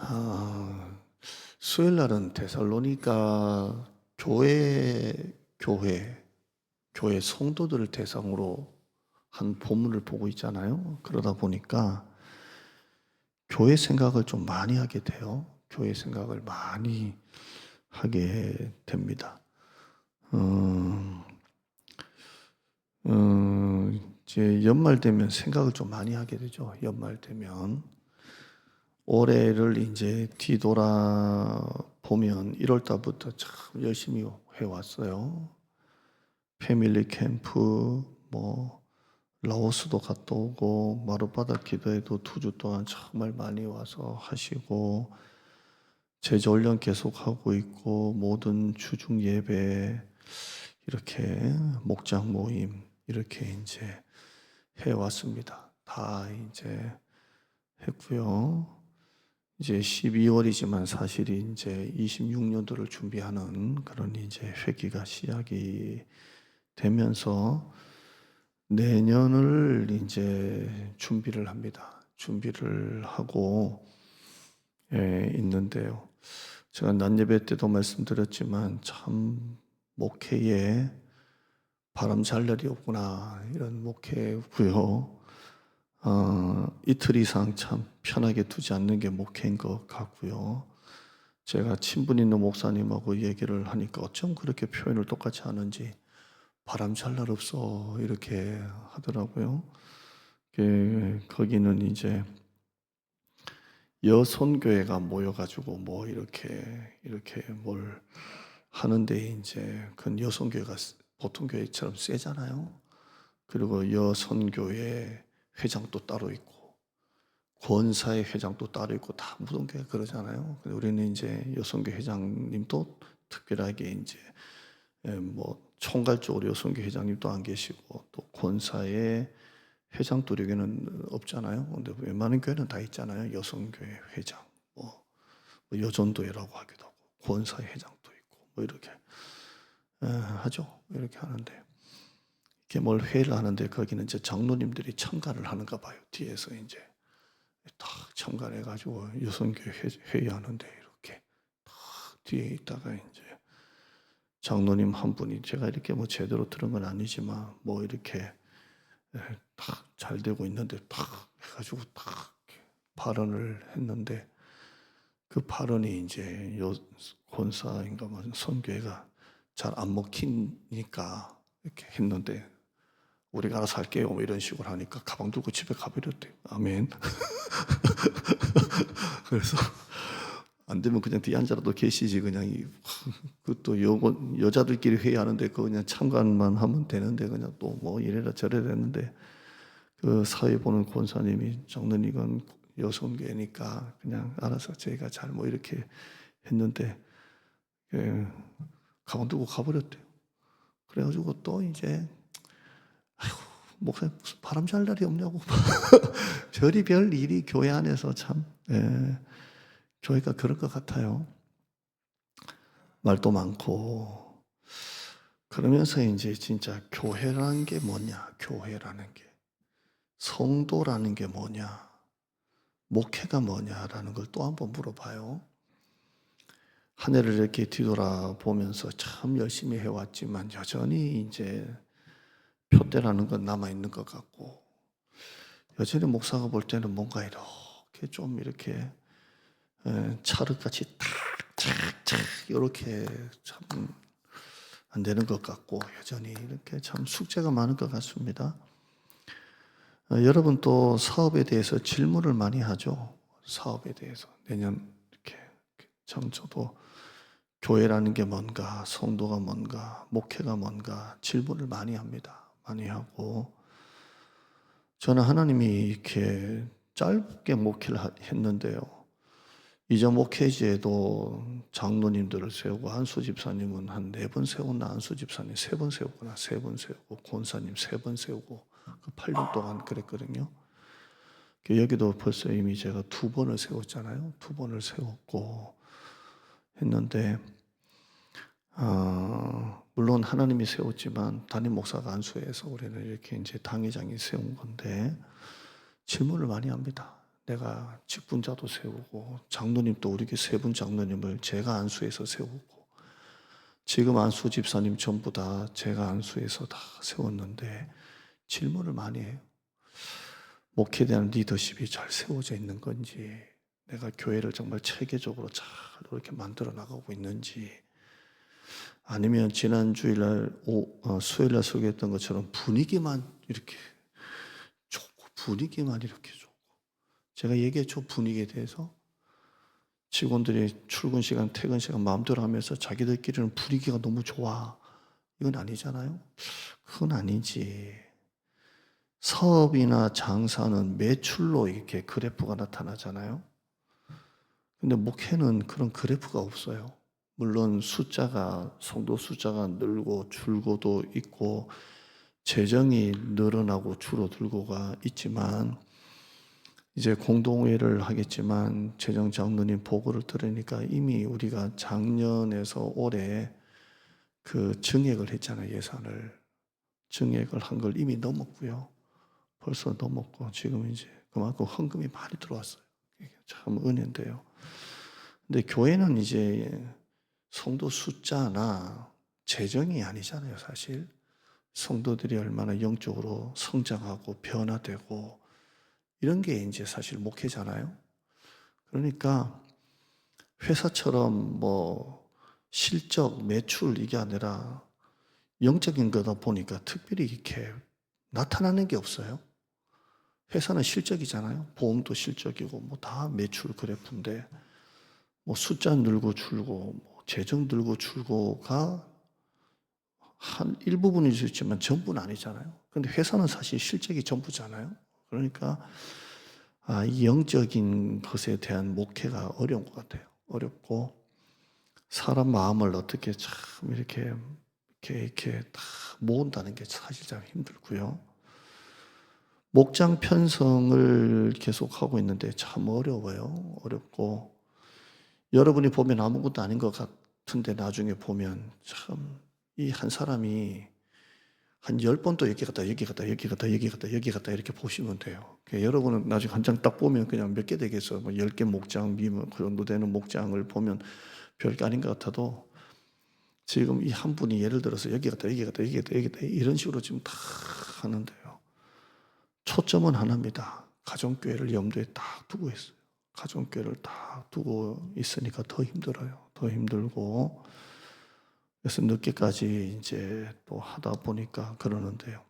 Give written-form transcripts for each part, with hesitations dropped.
아, 수요일 날은 데살로니가 교회 성도들을 대상으로 한 본문을 보고 있잖아요. 그러다 보니까 교회 생각을 좀 많이 하게 돼요. 교회 생각을 많이 하게 됩니다. 음, 이제 연말 되면 생각을 좀 많이 하게 되죠. 연말 되면. 올해를 이제 뒤돌아 보면 1월 달부터 참 열심히 해왔어요. 패밀리 캠프, 라오스도 갔다 오고, 마룻바닥 기도회도 2주 동안 정말 많이 와서 하시고, 제자훈련 계속 하고 있고, 모든 주중 예배, 이렇게 목장 모임, 이렇게 이제 해왔습니다. 다 이제 했고요. 이제 12월이지만 사실이 이제 26년도를 준비하는 그런 이제 회기가 시작이 되면서 내년을 이제 준비를 합니다. 준비를 하고 있는데요. 제가 낮 예배 때도 말씀드렸지만 참 목회에 바람 잘 날이 없구나 이런 목회고요. 이틀 이상 참 편하게 두지 않는 게 목회인 것 같고요. 제가 친분 있는 목사님하고 얘기를 하니까 어쩜 그렇게 표현을 똑같이 하는지 바람 잘 날 없어 이렇게 하더라고요. 거기는 이제 여손교회가 모여가지고 뭐 이렇게 뭘 하는데 이제 그 여손교회가 보통 교회처럼 세잖아요. 그리고 여손교회 회장도 따로 있고 권사의 회장도 따로 있고 다 무덤교회 그러잖아요. 근데 우리는 이제 여성교 회장님도 특별하게 이제 총괄적으로 여성교 회장님도 안 계시고 또 권사의 회장도 여기는 없잖아요. 근데 웬만한 교회는 다 있잖아요. 여성교회 회장, 여전도회라고 하기도 하고 권사의 회장도 있고 이렇게 하죠. 이렇게 하는데 이렇게 뭘 회의를 하는데 거기는 이제 장로님들이 참가를 하는가 봐요. 뒤에서 이제. 딱 참관해가지고 여성교회 회의하는데 이렇게 딱 뒤에 있다가 이제 장로님 한 분이 제가 이렇게 제대로 들은 건 아니지만 이렇게 딱 잘 되고 있는데 딱 해가지고 딱 발언을 했는데 그 발언이 이제 권사인가 선교회가 잘 안 먹히니까 이렇게 했는데 우리가 알아서 할게요 이런 식으로 하니까 가방 들고 집에 가버렸대요. 아멘. 그래서 안 되면 그냥 뒤에 앉아라도 계시지 그냥 그것도 여자들끼리 회의하는데 그거 그냥 참관만 하면 되는데 그냥 또 이래라 저래라 했는데 그 사회 보는 권사님이 장로님 이건 여성계니까 그냥 알아서 저희가 잘 이렇게 했는데 가방 두고 가버렸대요. 그래가지고 또 이제 목사님 무슨 바람 잘 날이 없냐고 별의별 일이 교회 안에서 참 교회가 그럴 것 같아요. 말도 많고 그러면서 이제 진짜 교회라는 게 뭐냐, 교회라는 게 성도라는 게 뭐냐, 목회가 뭐냐라는 걸 또 한번 물어봐요. 한 해를 이렇게 뒤돌아보면서 참 열심히 해왔지만 여전히 이제 표대라는 건 남아있는 것 같고 여전히 목사가 볼 때는 뭔가 이렇게 좀 이렇게 찰흙같이 탁탁탁 이렇게 참 안 되는 것 같고 여전히 이렇게 참 숙제가 많은 것 같습니다. 여러분 또 사업에 대해서 질문을 많이 하죠. 사업에 대해서 내년 이렇게 참 저도 교회라는 게 뭔가, 성도가 뭔가, 목회가 뭔가 질문을 많이 합니다. 많이 하고 저는 하나님이 이렇게 짧게 목회를 했는데요. 이전 목회지에도 장로님들을 세우고 한수 집사님은 한 4번 세웠나 한수 집사님 3번 세웠구나 3번 세우고 권사님 3번 세우고 그 8년 동안 그랬거든요. 여기도 벌써 이미 제가 2번을 세웠잖아요. 2번을 세웠고 했는데 물론 하나님이 세웠지만 담임 목사가 안수해서 우리는 이렇게 이제 당회장이 세운 건데 질문을 많이 합니다. 내가 직분자도 세우고 장로님도 우리 교회 세 분 장로님을 제가 안수해서 세우고 지금 안수 집사님 전부 다 제가 안수해서 다 세웠는데 질문을 많이 해요. 목회에 대한 리더십이 잘 세워져 있는 건지, 내가 교회를 정말 체계적으로 잘 이렇게 만들어 나가고 있는지, 아니면 지난 주일날 수요일날 소개했던 것처럼 분위기만 이렇게 좋고 분위기만 이렇게 좋고, 제가 얘기했죠. 분위기에 대해서 직원들이 출근 시간 퇴근 시간 마음대로 하면서 자기들끼리는 분위기가 너무 좋아, 이건 아니잖아요. 그건 아니지. 사업이나 장사는 매출로 이렇게 그래프가 나타나잖아요. 근데 목회는 그런 그래프가 없어요. 물론 성도 숫자가 늘고 줄고도 있고 재정이 늘어나고 줄어들고가 있지만, 이제 공동회를 하겠지만 재정 장로님 보고를 들으니까 이미 우리가 작년에서 올해 그 증액을 했잖아요. 예산을 증액을 한 걸 이미 넘었고요. 벌써 넘었고 지금 이제 그만큼 헌금이 많이 들어왔어요. 이게 참 은혜인데요. 근데 교회는 이제 성도 숫자나 재정이 아니잖아요, 사실. 성도들이 얼마나 영적으로 성장하고 변화되고 이런 게 이제 사실 목회잖아요. 그러니까 회사처럼 뭐 실적, 매출 이게 아니라 영적인 거다 보니까 특별히 이렇게 나타나는 게 없어요. 회사는 실적이잖아요. 보험도 실적이고 뭐 다 매출 그래프인데 뭐 숫자 늘고 줄고 뭐 재정 늘고 줄고가 한 일부분일 수 있지만 전부는 아니잖아요. 근데 회사는 사실 실적이 전부잖아요. 그러니까 이 영적인 것에 대한 목회가 어려운 것 같아요. 어렵고 사람 마음을 어떻게 참 이렇게 다 모은다는 게 사실 참 힘들고요. 목장 편성을 계속하고 있는데 참 어려워요. 어렵고 여러분이 보면 아무것도 아닌 것 같은데 나중에 보면 참 이 한 사람이 한 10번 또 여기 갔다 여기 갔다 여기 갔다 여기 갔다 여기 갔다 이렇게 보시면 돼요. 여러분은 나중에 한 장 딱 보면 그냥 몇 개 되겠어요. 뭐 10개 목장, 그 정도 되는 목장을 보면 별게 아닌 것 같아도 지금 이 한 분이 예를 들어서 여기 갔다 여기 갔다 여기 갔다 여기 갔다 이런 식으로 지금 다 하는데요. 초점은 하나입니다. 가정교회를 염두에 딱 두고 있어요. 가정교회를 딱 두고 있으니까 더 힘들어요. 더 힘들고. 그래서 늦게까지 이제 또 하다 보니까 그러는데요.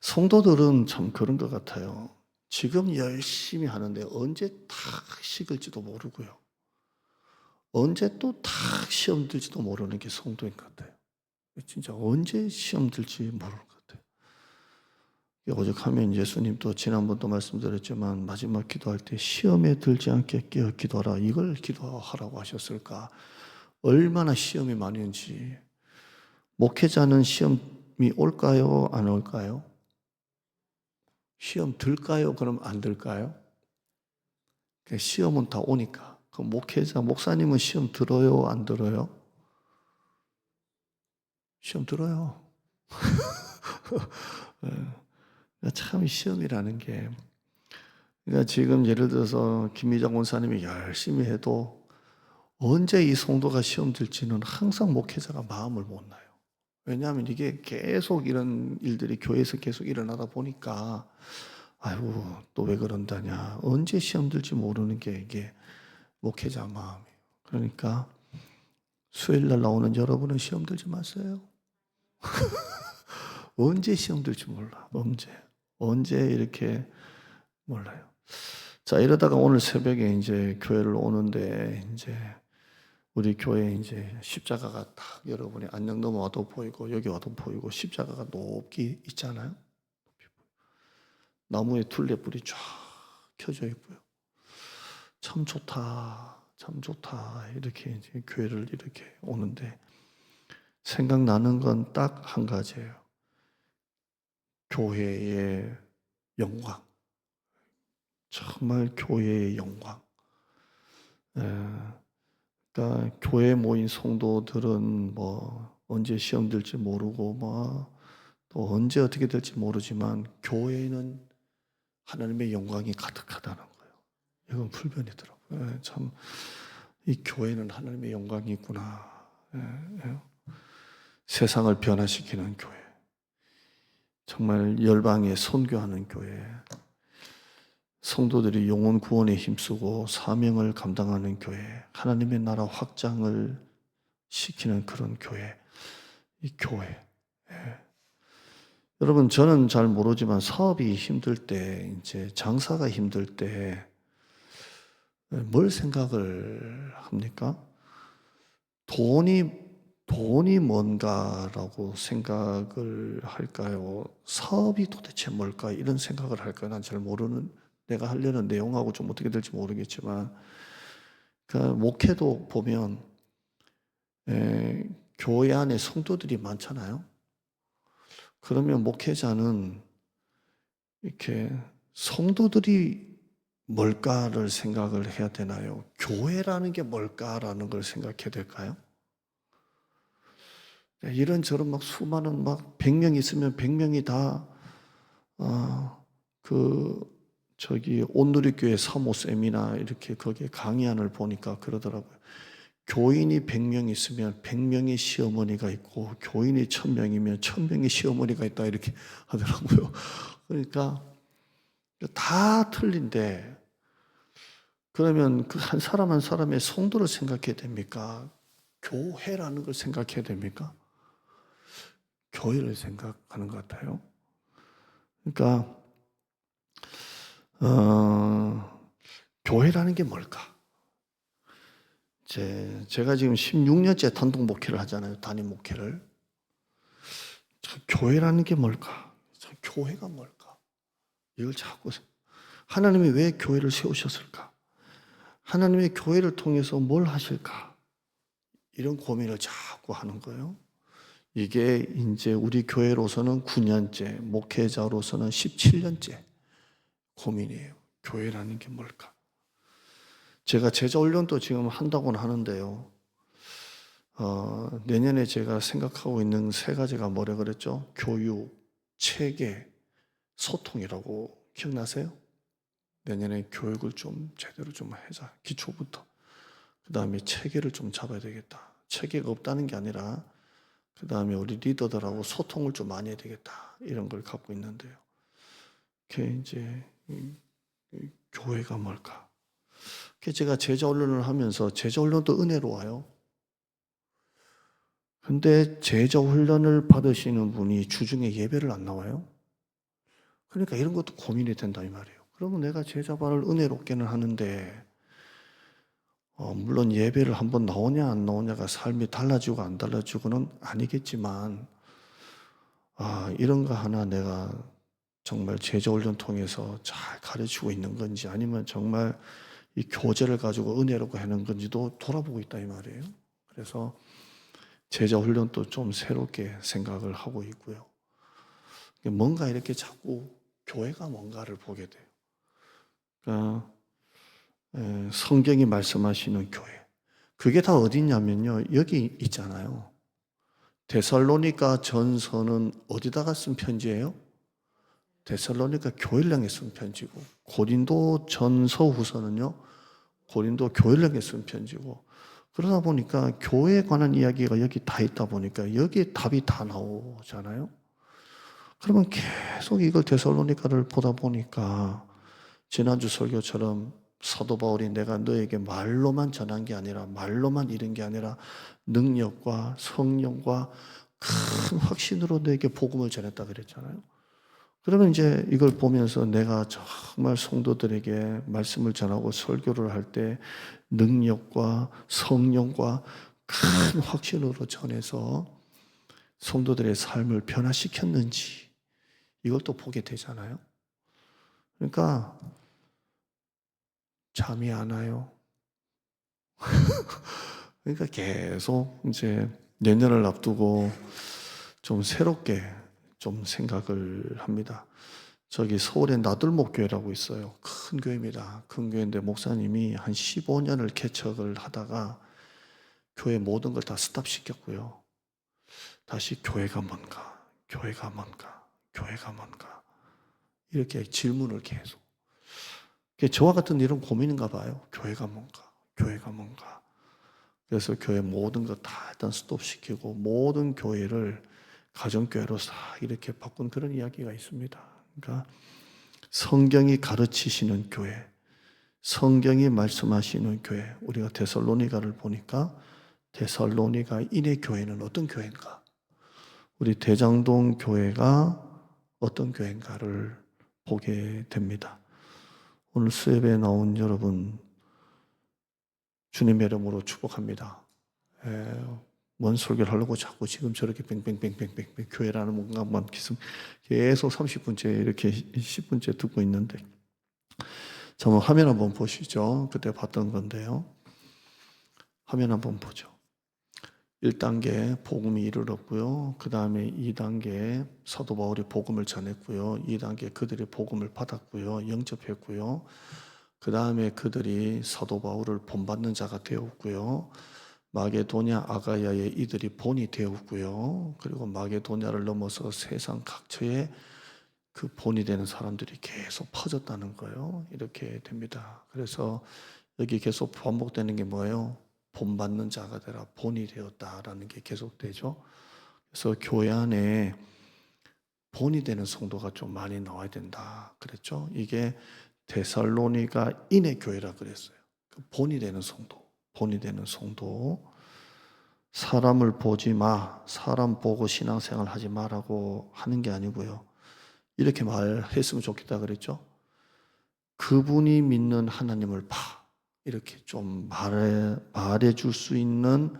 성도들은 참 그런 것 같아요. 지금 열심히 하는데 언제 탁 식을지도 모르고요. 언제 또 탁 시험 들지도 모르는 게 성도인 것 같아요. 진짜 언제 시험 들지 모르는 것 같아요. 오죽하면 예수님도 지난번도 말씀드렸지만 마지막 기도할 때 시험에 들지 않게 깨어 기도하라, 이걸 기도하라고 하셨을까. 얼마나 시험이 많은지. 목회자는 시험이 올까요? 안 올까요? 시험 들까요? 그럼 안 들까요? 시험은 다 오니까. 그 목회자, 목사님은 시험 들어요? 안 들어요? 시험 들어요. 참 시험이라는 게, 그러니까 지금 예를 들어서 김미장 원사님이 열심히 해도 언제 이 성도가 시험 들지는 항상 목회자가 마음을 못 놔요. 왜냐하면 이게 계속 이런 일들이 교회에서 계속 일어나다 보니까 아이고 또 왜 그런다냐, 언제 시험 들지 모르는 게 이게 목회자 마음이에요. 그러니까 수요일날 나오는 여러분은 시험 들지 마세요. 언제 시험 들지 몰라. 언제 이렇게 몰라요. 자, 이러다가 오늘 새벽에 이제 교회를 오는데 이제 우리 교회에 이제 십자가가 딱 여러분이 안녕 넘어와도 보이고 여기 와도 보이고 십자가가 높게 있잖아요. 나무에 둘레불이 쫙 켜져 있고요. 참 좋다. 참 좋다. 이렇게 이제 교회를 이렇게 오는데 생각나는 건 딱 한 가지예요. 교회의 영광. 정말 교회의 영광. 그러니까 교회 모인 성도들은 뭐 언제 시험 들지 모르고 뭐 또 언제 어떻게 될지 모르지만 교회는 하나님의 영광이 가득하다는 거예요. 이건 불변이더라고요. 참, 이 교회는 하나님의 영광이 있구나. 세상을 변화시키는 교회. 정말 열방에 선교하는 교회. 성도들이 영혼 구원에 힘쓰고 사명을 감당하는 교회. 하나님의 나라 확장을 시키는 그런 교회. 이 교회. 여러분, 저는 잘 모르지만 사업이 힘들 때, 이제 장사가 힘들 때, 뭘 생각을 합니까? 돈이 뭔가라고 생각을 할까요? 사업이 도대체 뭘까? 이런 생각을 할까요? 난 잘 모르는, 내가 하려는 내용하고 좀 어떻게 될지 모르겠지만, 그 목회도 보면, 교회 안에 성도들이 많잖아요. 그러면 목회자는 이렇게 성도들이 뭘까를 생각을 해야 되나요? 교회라는 게 뭘까라는 걸 생각해야 될까요? 이런저런 막 수많은 막 100명 있으면 100명이 다, 온누리교회 사모쌤이나 이렇게 거기에 강의안을 보니까 그러더라고요. 교인이 100명 있으면 100명의 시어머니가 있고, 교인이 1000명이면 1000명의 시어머니가 있다, 이렇게 하더라고요. 그러니까 다 틀린데, 그러면 그 한 사람 한 사람의 성도를 생각해야 됩니까? 교회라는 걸 생각해야 됩니까? 교회를 생각하는 것 같아요. 그러니까 교회라는 게 뭘까? 제가 지금 16년째 단독 목회를 하잖아요. 단임 목회를. 교회라는 게 뭘까? 교회가 뭘까? 이걸 자꾸, 하나님이 왜 교회를 세우셨을까? 하나님의 교회를 통해서 뭘 하실까? 이런 고민을 자꾸 하는 거예요. 이게 이제 우리 교회로서는 9년째, 목회자로서는 17년째 고민이에요. 교회라는 게 뭘까? 제가 제자훈련도 지금 한다고는 하는데요. 내년에 제가 생각하고 있는 3가지가 뭐라 그랬죠? 교육, 체계, 소통이라고 기억나세요? 내년에 교육을 좀 제대로 좀 하자. 기초부터. 그 다음에 체계를 좀 잡아야 되겠다. 체계가 없다는 게 아니라 그 다음에 우리 리더들하고 소통을 좀 많이 해야 되겠다. 이런 걸 갖고 있는데요. 그게 이제 교회가 뭘까? 제가 제자훈련을 하면서 제자훈련도 은혜로워요. 근데 제자훈련을 받으시는 분이 주중에 예배를 안 나와요. 그러니까 이런 것도 고민이 된다 이 말이에요. 그러면 내가 제자발을 은혜롭게는 하는데 물론 예배를 한번 나오냐 안 나오냐가 삶이 달라지고 안 달라지고는 아니겠지만 이런 거 하나 내가 정말 제자훈련 통해서 잘 가르치고 있는 건지 아니면 정말 이 교제를 가지고 은혜롭게 하는 건지도 돌아보고 있다 이 말이에요. 그래서 제자훈련도 좀 새롭게 생각을 하고 있고요. 뭔가 이렇게 자꾸 교회가 뭔가를 보게 돼요. 그러니까 성경이 말씀하시는 교회. 그게 다 어디냐면요. 여기 있잖아요. 데살로니가 전서는 어디다가 쓴 편지예요? 데살로니가 교회를 향해 쓴 편지고, 고린도 전서 후서는요, 고린도 교회를 향해 쓴 편지고, 그러다 보니까 교회에 관한 이야기가 여기 다 있다 보니까 여기에 답이 다 나오잖아요. 그러면 계속 이걸 데살로니가를 보다 보니까 지난주 설교처럼 사도 바울이 내가 너에게 말로만 전한 게 아니라 말로만 이른 게 아니라 능력과 성령과 큰 확신으로 너에게 복음을 전했다 그랬잖아요. 그러면 이제 이걸 보면서 내가 정말 성도들에게 말씀을 전하고 설교를 할 때 능력과 성령과 큰 확신으로 전해서 성도들의 삶을 변화시켰는지 이걸 또 보게 되잖아요. 그러니까 잠이 안 와요. 그러니까 계속 이제 내년을 앞두고 좀 새롭게 좀 생각을 합니다. 저기 서울에 나들목교회라고 있어요. 큰 교회입니다. 큰 교회인데 목사님이 한 15년을 개척을 하다가 교회 모든 걸 다 스탑시켰고요. 다시 교회가 뭔가, 교회가 뭔가, 교회가 뭔가 이렇게 질문을 계속. 저와 같은 이런 고민인가 봐요. 교회가 뭔가, 교회가 뭔가. 그래서 교회 모든 것 다 일단 스톱시키고 모든 교회를 가정교회로 싹 이렇게 바꾼 그런 이야기가 있습니다. 그러니까 성경이 가르치시는 교회, 성경이 말씀하시는 교회. 우리가 데살로니가를 보니까 데살로니가인의 교회는 어떤 교회인가? 우리 대장동 교회가 어떤 교회인가를 보게 됩니다. 오늘 수업에 나온 여러분 주님의 이름으로 축복합니다. 뭔 설교를 하려고 자꾸 지금 저렇게 뱅뱅뱅뱅뱅 교회라는 뭔가만 계속 30분째 이렇게 10분째 듣고 있는데 정말 화면 한번 보시죠. 그때 봤던 건데요. 화면 한번 보죠. 1단계 복음이 이르렀고요. 그 다음에 2단계 사도 바울이 복음을 전했고요. 2단계 그들이 복음을 받았고요. 영접했고요. 그 다음에 그들이 사도 바울을 본받는 자가 되었고요. 마게도냐 아가야에 이들이 본이 되었고요. 그리고 마게도냐를 넘어서 세상 각처에 그 본이 되는 사람들이 계속 퍼졌다는 거예요. 이렇게 됩니다. 그래서 여기 계속 반복되는 게 뭐예요? 본받는 자가 되라, 본이 되었다라는 게 계속되죠. 그래서 교회 안에 본이 되는 성도가 좀 많이 나와야 된다 그랬죠. 이게 데살로니가 인의 교회라 그랬어요. 본이 되는 성도, 본이 되는 성도. 사람을 보지 마, 사람 보고 신앙생활 하지 마라고 하는 게 아니고요. 이렇게 말했으면 좋겠다 그랬죠. 그분이 믿는 하나님을 봐. 이렇게 좀 말해줄 수 있는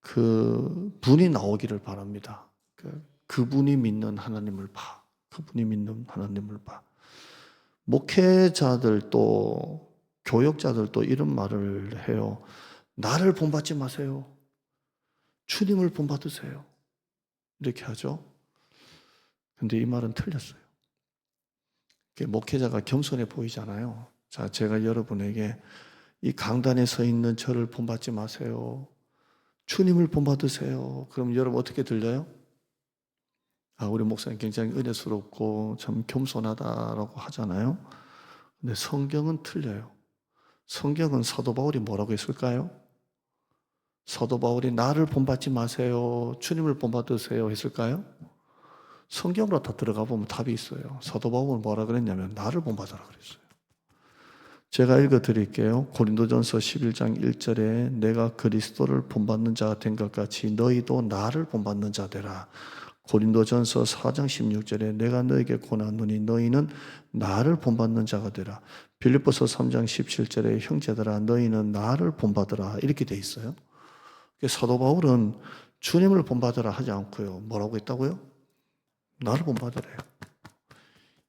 그 분이 나오기를 바랍니다. 그분이 믿는 하나님을 봐. 그분이 믿는 하나님을 봐. 목회자들도 교역자들도 이런 말을 해요. 나를 본받지 마세요. 주님을 본받으세요. 이렇게 하죠. 근데 이 말은 틀렸어요. 목회자가 겸손해 보이잖아요. 자, 제가 여러분에게 이 강단에 서 있는 저를 본받지 마세요. 주님을 본받으세요. 그럼 여러분 어떻게 들려요? 아, 우리 목사님 굉장히 은혜스럽고 참 겸손하다라고 하잖아요. 근데 성경은 틀려요. 성경은 사도 바울이 뭐라고 했을까요? 사도 바울이 나를 본받지 마세요. 주님을 본받으세요 했을까요? 성경으로 다 들어가 보면 답이 있어요. 사도 바울은 뭐라 그랬냐면 나를 본받으라 그랬어요. 제가 읽어 드릴게요. 고린도전서 11장 1절에 내가 그리스도를 본받는 자가 된 것 같이 너희도 나를 본받는 자 되라. 고린도전서 4장 16절에 내가 너에게 권하노니 너희는 나를 본받는 자가 되라. 빌립보서 3장 17절에 형제들아 너희는 나를 본받으라. 이렇게 돼 있어요. 사도 바울은 주님을 본받으라 하지 않고요. 뭐라고 했다고요? 나를 본받으래요.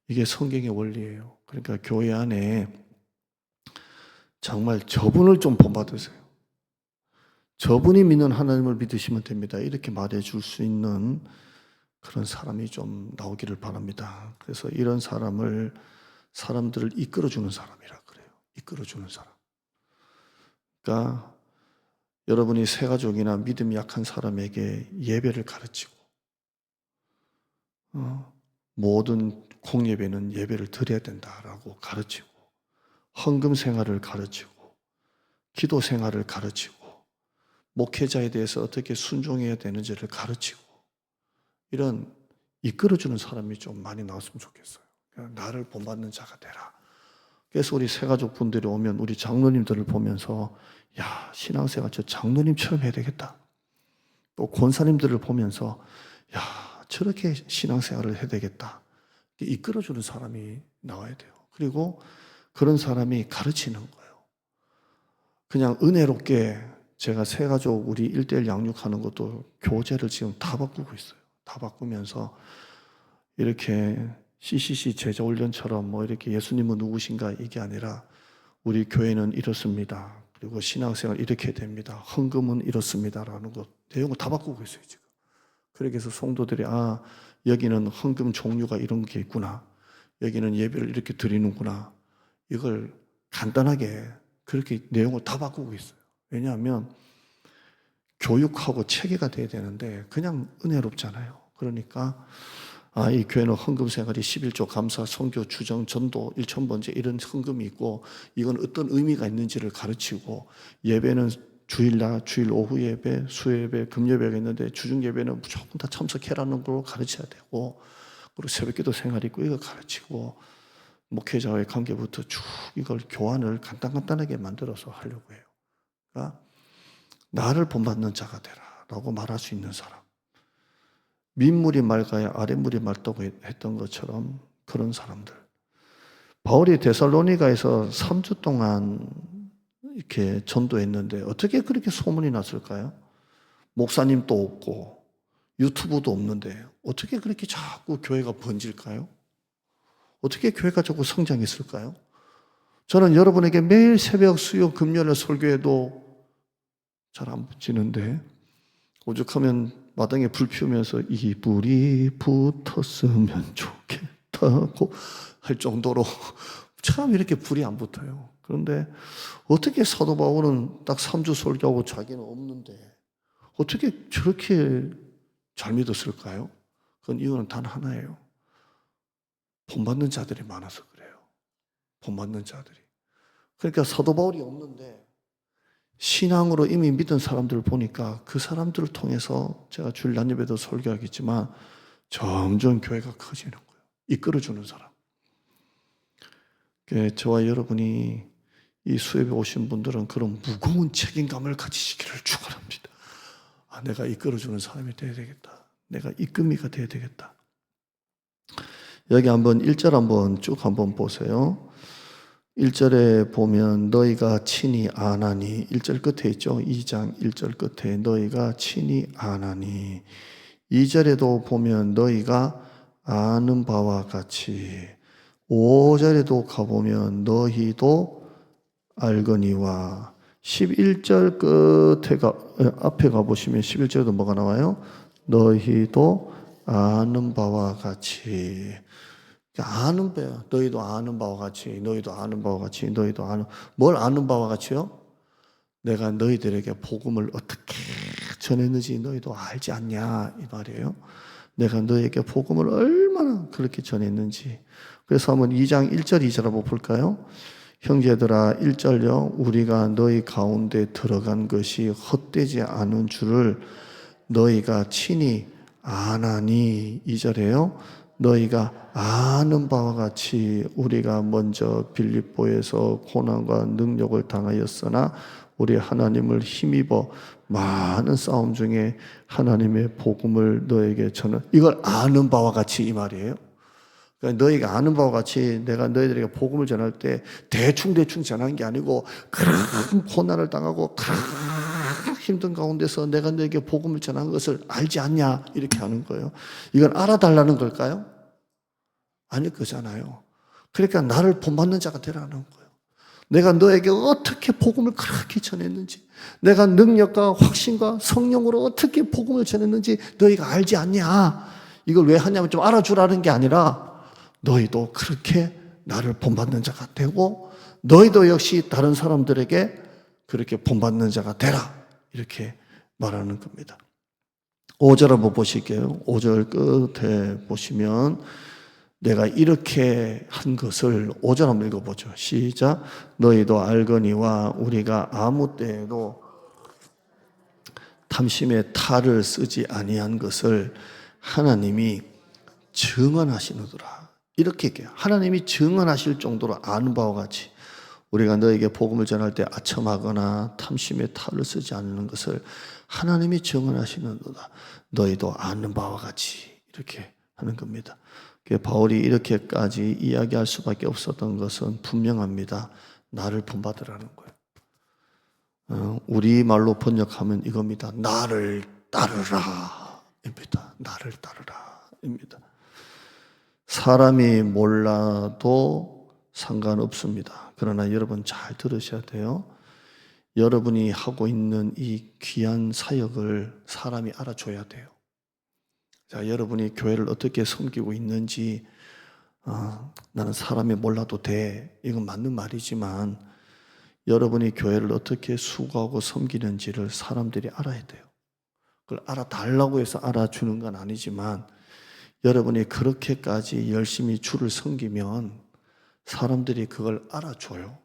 이게 성경의 원리예요. 그러니까 교회 안에 정말 저분을 좀 본받으세요. 저분이 믿는 하나님을 믿으시면 됩니다. 이렇게 말해줄 수 있는 그런 사람이 좀 나오기를 바랍니다. 그래서 이런 사람들을 이끌어주는 사람이라 그래요. 이끌어주는 사람. 그러니까 여러분이 새가족이나 믿음이 약한 사람에게 예배를 가르치고 모든 공예배는 예배를 드려야 된다라고 가르치고 헌금 생활을 가르치고 기도 생활을 가르치고 목회자에 대해서 어떻게 순종해야 되는지를 가르치고 이런 이끌어주는 사람이 좀 많이 나왔으면 좋겠어요. 나를 본받는 자가 되라. 그래서 우리 새가족 분들이 오면 우리 장로님들을 보면서 야, 신앙생활 저 장로님처럼 해야 되겠다. 또 권사님들을 보면서 야, 저렇게 신앙생활을 해야 되겠다. 이끌어주는 사람이 나와야 돼요. 그리고 그런 사람이 가르치는 거예요. 그냥 은혜롭게 제가 새가족 우리 1:1 양육하는 것도 교재를 지금 다 바꾸고 있어요. 다 바꾸면서 이렇게 CCC 제자훈련처럼 뭐 이렇게 예수님은 누구신가 이게 아니라 우리 교회는 이렇습니다. 그리고 신앙생활 이렇게 됩니다. 헌금은 이렇습니다라는 것 내용을 다 바꾸고 있어요 지금. 그렇게 해서 성도들이 아 여기는 헌금 종류가 이런 게 있구나. 여기는 예배를 이렇게 드리는구나. 이걸 간단하게 그렇게 내용을 다 바꾸고 있어요. 왜냐하면 교육하고 체계가 돼야 되는데 그냥 은혜롭잖아요. 그러니까 이 교회는 헌금 생활이 11조 감사, 선교, 주정, 전도, 일천번제 이런 헌금이 있고 이건 어떤 의미가 있는지를 가르치고 예배는 주일날, 주일 오후 예배, 수요예배, 금요예배가 있는데 주중 예배는 무조건 다 참석해라는 걸 가르쳐야 되고 그리고 새벽기도 생활이 있고 이거 가르치고 목회자와의 관계부터 쭉 이걸 교환을 간단하게 만들어서 하려고 해요. 그러니까 나를 본받는 자가 되라 라고 말할 수 있는 사람. 민물이 맑아야 아랫물이 맑다고 했던 것처럼 그런 사람들. 바울이 데살로니가에서 3주 동안 이렇게 전도했는데 어떻게 그렇게 소문이 났을까요? 목사님도 없고 유튜브도 없는데 어떻게 그렇게 자꾸 교회가 번질까요? 어떻게 교회가 자꾸 성장했을까요? 저는 여러분에게 매일 새벽, 수요, 금요일 설교해도 잘 안 붙이는데 오죽하면 마당에 불 피우면서 이 불이 붙었으면 좋겠다고 할 정도로 참 이렇게 불이 안 붙어요. 그런데 어떻게 사도 바울은 딱 3주 설교하고 자기는 없는데 어떻게 저렇게 잘 믿었을까요? 그건 이유는 단 하나예요. 본받는 자들이 많아서 그래요. 본받는 자들이. 그러니까 사도 바울이 없는데 신앙으로 이미 믿은 사람들을 보니까 그 사람들을 통해서 제가 주일 난입에도 설교하겠지만 점점 교회가 커지는 거예요. 이끌어주는 사람. 저와 여러분이 이 수협에 오신 분들은 그런 무거운 책임감을 가지시기를 축원합니다. 내가 이끌어주는 사람이 되어야 되겠다. 내가 이끌미가 되어야 되겠다. 여기 한번 1절 한번 쭉 한번 보세요. 1절에 보면 너희가 친히 아나니 1절 끝에 있죠. 2장 1절 끝에 너희가 친히 아나니 2절에도 보면 너희가 아는 바와 같이 5절에도 가보면 너희도 알거니와 11절 끝에 앞에 가보시면 11절에도 뭐가 나와요? 너희도 아는 바와 같이 아는 바요. 너희도 아는 바와 같이, 너희도 아는 바와 같이, 너희도 아는 뭘 아는 바와 같이요? 내가 너희들에게 복음을 어떻게 전했는지 너희도 알지 않냐 이 말이에요. 내가 너희에게 복음을 얼마나 그렇게 전했는지. 그래서 한번 2장 1절 2절 한번 볼까요? 형제들아 1절요. 우리가 너희 가운데 들어간 것이 헛되지 않은 줄을 너희가 친히 아나니 2절에요. 너희가 아는 바와 같이 우리가 먼저 빌립보에서 고난과 능력을 당하였으나 우리 하나님을 힘입어 많은 싸움 중에 하나님의 복음을 너에게 전하. 이걸 아는 바와 같이 이 말이에요. 그러니까 너희가 아는 바와 같이 내가 너희들에게 복음을 전할 때 대충 전하는 게 아니고 큰 고난을 당하고 큰 힘든 가운데서 내가 너에게 복음을 전한 것을 알지 않냐 이렇게 하는 거예요. 이건 알아달라는 걸까요? 아닐 거잖아요. 그러니까 나를 본받는 자가 되라는 거예요. 내가 너에게 어떻게 복음을 그렇게 전했는지, 내가 능력과 확신과 성령으로 어떻게 복음을 전했는지 너희가 알지 않냐. 이걸 왜 하냐면 좀 알아주라는 게 아니라 너희도 그렇게 나를 본받는 자가 되고 너희도 역시 다른 사람들에게 그렇게 본받는 자가 되라. 이렇게 말하는 겁니다. 5절 한번 보실게요. 5절 끝에 보시면 내가 이렇게 한 것을 5절 한번 읽어보죠. 시작. 너희도 알거니와 우리가 아무 때에도 탐심의 탈을 쓰지 아니한 것을 하나님이 증언하시느더라. 이렇게 얘기해요. 하나님이 증언하실 정도로 아는 바와 같이 우리가 너에게 복음을 전할 때 아첨하거나 탐심의 탈을 쓰지 않는 것을 하나님이 증언하시는도다. 너희도 아는 바와 같이 이렇게 하는 겁니다. 바울이 이렇게까지 이야기할 수밖에 없었던 것은 분명합니다. 나를 본받으라는 거예요. 우리말로 번역하면 이겁니다. 나를 따르라 입니다. 나를 따르라 입니다. 사람이 몰라도 상관없습니다. 그러나 여러분 잘 들으셔야 돼요. 여러분이 하고 있는 이 귀한 사역을 사람이 알아줘야 돼요. 자, 여러분이 교회를 어떻게 섬기고 있는지 나는 사람이 몰라도 돼. 이건 맞는 말이지만 여러분이 교회를 어떻게 수고하고 섬기는지를 사람들이 알아야 돼요. 그걸 알아달라고 해서 알아주는 건 아니지만 여러분이 그렇게까지 열심히 주를 섬기면 사람들이 그걸 알아줘요.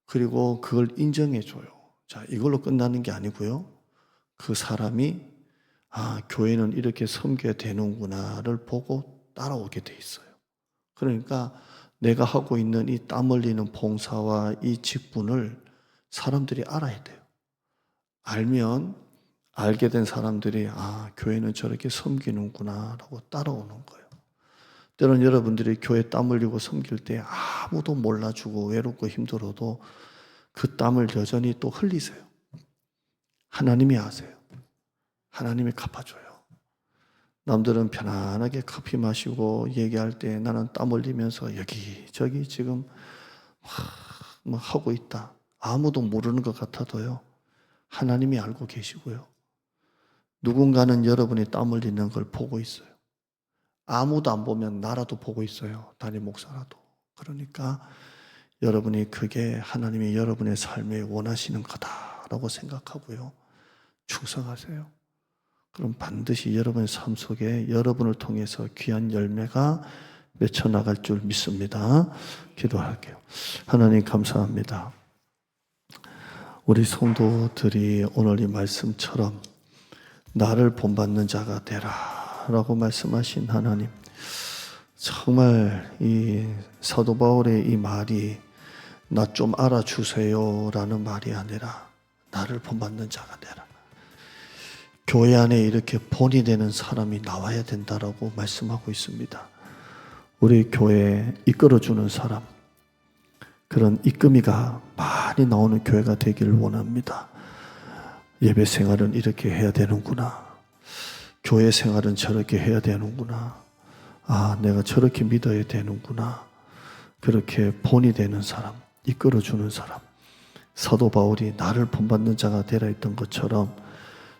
그리고 그걸 인정해줘요. 자, 이걸로 끝나는 게 아니고요. 그 사람이 교회는 이렇게 섬겨야 되는구나를 보고 따라오게 돼 있어요. 그러니까 내가 하고 있는 이 땀 흘리는 봉사와 이 직분을 사람들이 알아야 돼요. 알면 알게 된 사람들이 교회는 저렇게 섬기는구나 라고 따라오는 거예요. 때로는 여러분들이 교회 땀 흘리고 섬길 때 아무도 몰라주고 외롭고 힘들어도 그 땀을 여전히 또 흘리세요. 하나님이 아세요. 하나님이 갚아줘요. 남들은 편안하게 커피 마시고 얘기할 때 나는 땀 흘리면서 여기저기 지금 막 하고 있다. 아무도 모르는 것 같아도요. 하나님이 알고 계시고요. 누군가는 여러분이 땀 흘리는 걸 보고 있어요. 아무도 안 보면 나라도 보고 있어요. 담임 목사라도. 그러니까 여러분이 그게 하나님이 여러분의 삶에 원하시는 거다라고 생각하고요. 충성하세요. 그럼 반드시 여러분의 삶 속에 여러분을 통해서 귀한 열매가 맺혀 나갈 줄 믿습니다. 기도할게요. 하나님 감사합니다. 우리 성도들이 오늘 이 말씀처럼 나를 본받는 자가 되라 라고 말씀하신 하나님, 정말 이 사도 바울의 이 말이 나 좀 알아주세요 라는 말이 아니라 나를 본받는 자가 되라. 교회 안에 이렇게 본이 되는 사람이 나와야 된다라고 말씀하고 있습니다. 우리 교회에 이끌어주는 사람, 그런 이끌미가 많이 나오는 교회가 되기를 원합니다. 예배 생활은 이렇게 해야 되는구나. 교회 생활은 저렇게 해야 되는구나. 내가 저렇게 믿어야 되는구나. 그렇게 본이 되는 사람, 이끌어주는 사람. 사도 바울이 나를 본받는 자가 되라 했던 것처럼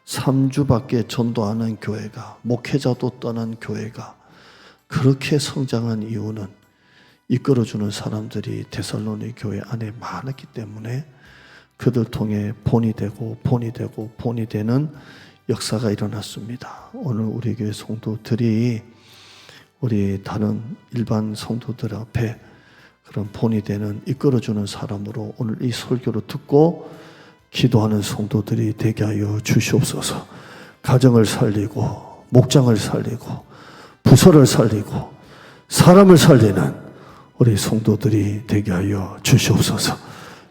3주밖에 전도 안 한 교회가, 목회자도 떠난 교회가 그렇게 성장한 이유는 이끌어주는 사람들이 데살로니 교회 안에 많았기 때문에 그들 통해 본이 되는 역사가 일어났습니다. 오늘 우리 교회 성도들이 우리 다른 일반 성도들 앞에 그런 본이 되는 이끌어주는 사람으로 오늘 이 설교를 듣고 기도하는 성도들이 되게 하여 주시옵소서. 가정을 살리고 목장을 살리고 부서를 살리고 사람을 살리는 우리 성도들이 되게 하여 주시옵소서.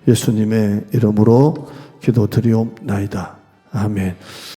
예수님의 이름으로 기도드리옵나이다. 아멘.